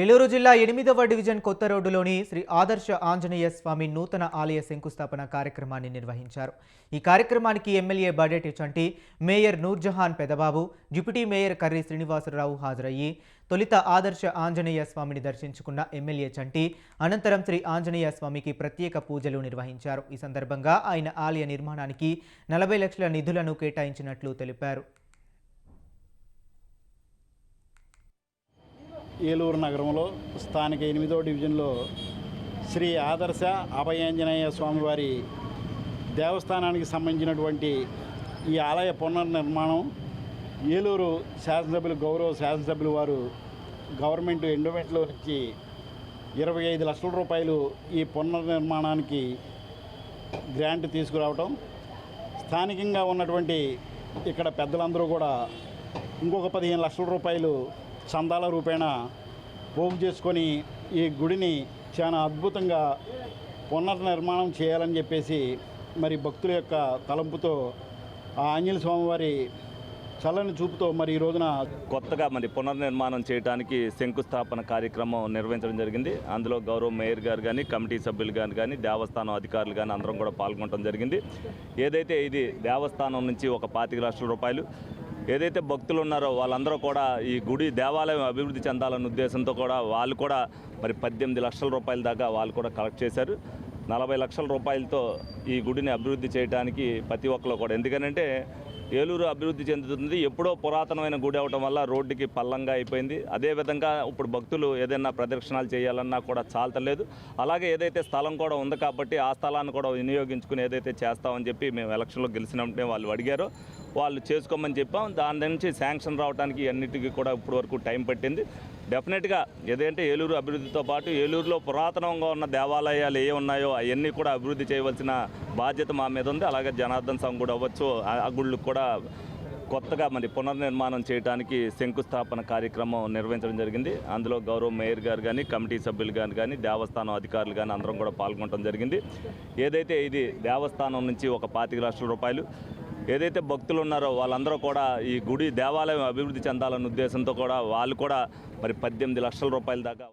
ఏలూరు జిల్లా 8వ డివిజన్ కొత్త రోడ్డులోని శ్రీ ఆదర్శ ఆంజనేయ స్వామి నూతన ఆలయ శంకుస్థాపన కార్యక్రమాన్ని నిర్వహించారు. ఈ కార్యక్రమానికి MLA Badeti Chanti, mayor Noorjahan Pedababu, deputy mayor Karri Srinivasarao హాజరయ్యి తొలిత ఆదర్శ ఆంజనేయ స్వామిని దర్శించుకున్న ఎమ్మెల్యే చంటి అనంతరం శ్రీ ఆంజనేయ స్వామికి ప్రత్యేక పూజలు నిర్వహించారు. ఈ సందర్భంగా ఆయన ఆలయ నిర్మాణానికి 40 లక్షల నిధులను కేటాయించినట్లు తెలిపారు. ఏలూరు నగరంలో స్థానిక 8వ డివిజన్లో శ్రీ ఆదర్శ అభయాంజనేయ స్వామివారి దేవస్థానానికి సంబంధించినటువంటి ఈ ఆలయ పునర్నిర్మాణం ఏలూరు శాసనసభ్యులు గౌరవ శాసనసభ్యులు వారు గవర్నమెంట్ ఎండోమెంట్లో నుంచి 25 లక్షల రూపాయలు ఈ పునర్నిర్మాణానికి గ్రాంట్ తీసుకురావటం, స్థానికంగా ఉన్నటువంటి ఇక్కడ పెద్దలందరూ కూడా ఇంకొక 15 లక్షల రూపాయలు చందాల రూపేణ పోగు చేసుకొని ఈ గుడిని చాలా అద్భుతంగా పునర్నిర్మాణం చేయాలని చెప్పేసి మరి భక్తుల యొక్క తలంపుతో ఆ ఆంజనేయ స్వామివారి చల్లని చూపుతో మరి ఈ రోజున కొత్తగా మరి పునర్నిర్మాణం చేయడానికి శంకుస్థాపన కార్యక్రమం నిర్వహించడం జరిగింది. అందులో గౌరవ మేయర్ గారు కానీ, కమిటీ సభ్యులు కానీ, దేవస్థానం అధికారులు కానీ అందరం కూడా పాల్గొనడం జరిగింది. ఏదైతే ఇది దేవస్థానం నుంచి ఒక 25 లక్షల రూపాయలు ఏదైతే భక్తులు ఉన్నారో వాళ్ళందరూ కూడా ఈ గుడి దేవాలయం అభివృద్ధి చెందాలన్న ఉద్దేశంతో కూడా వాళ్ళు కూడా మరి 18 లక్షల రూపాయల దాకా వాళ్ళు కూడా కలెక్ట్ చేశారు. 40 లక్షల రూపాయలతో ఈ గుడిని అభివృద్ధి చేయడానికి ప్రతి ఒక్కరు కూడా, ఎందుకంటే ఏలూరు అభివృద్ధి చెందుతుంది. ఎప్పుడో పురాతనమైన గుడి అవడం వల్ల రోడ్డుకి పల్లంగా అయిపోయింది. అదేవిధంగా ఇప్పుడు భక్తులు ఏదైనా ప్రదక్షిణాలు చేయాలన్నా కూడా చాలతలేదు. అలాగే ఏదైతే స్థలం కూడా ఉంది కాబట్టి ఆ స్థలాన్ని కూడా వినియోగించుకుని ఏదైతే చేస్తామని చెప్పి మేము ఎలక్షన్లో గెలిచినప్పుడే వాళ్ళు అడిగారో వాళ్ళు చేసుకోమని చెప్పాం. దాని నుంచి శాంక్షన్ రావడానికి అన్నిటికీ కూడా ఇప్పటి వరకు టైం పట్టింది. డెఫినెట్గా ఏదంటే ఏలూరు అభివృద్ధితో పాటు ఏలూరులో పురాతనంగా ఉన్న దేవాలయాలు ఏ ఉన్నాయో అవన్నీ కూడా అభివృద్ధి చేయవలసిన బాధ్యత మా మీద ఉంది. అలాగే జనార్దన్ స్వామి కూడా అవ్వచ్చు, ఆ గుళ్ళకు కూడా కొత్తగా మరి పునర్నిర్మాణం చేయడానికి శంకుస్థాపన కార్యక్రమం నిర్వహించడం జరిగింది. అందులో గౌరవ మేయర్ గారు కానీ, కమిటీ సభ్యులు కానీ, దేవస్థానం అధికారులు కానీ అందరం కూడా పాల్గొనడం జరిగింది. ఏదైతే ఇది దేవస్థానం నుంచి ఒక 25 లక్షల రూపాయలు ఏదైతే భక్తులు ఉన్నారో వాళ్ళందరూ కూడా ఈ గుడి దేవాలయం అభివృద్ధి చెందాలన్న ఉద్దేశంతో కూడా వాళ్ళు కూడా మరి 18 లక్షల రూపాయల దాకా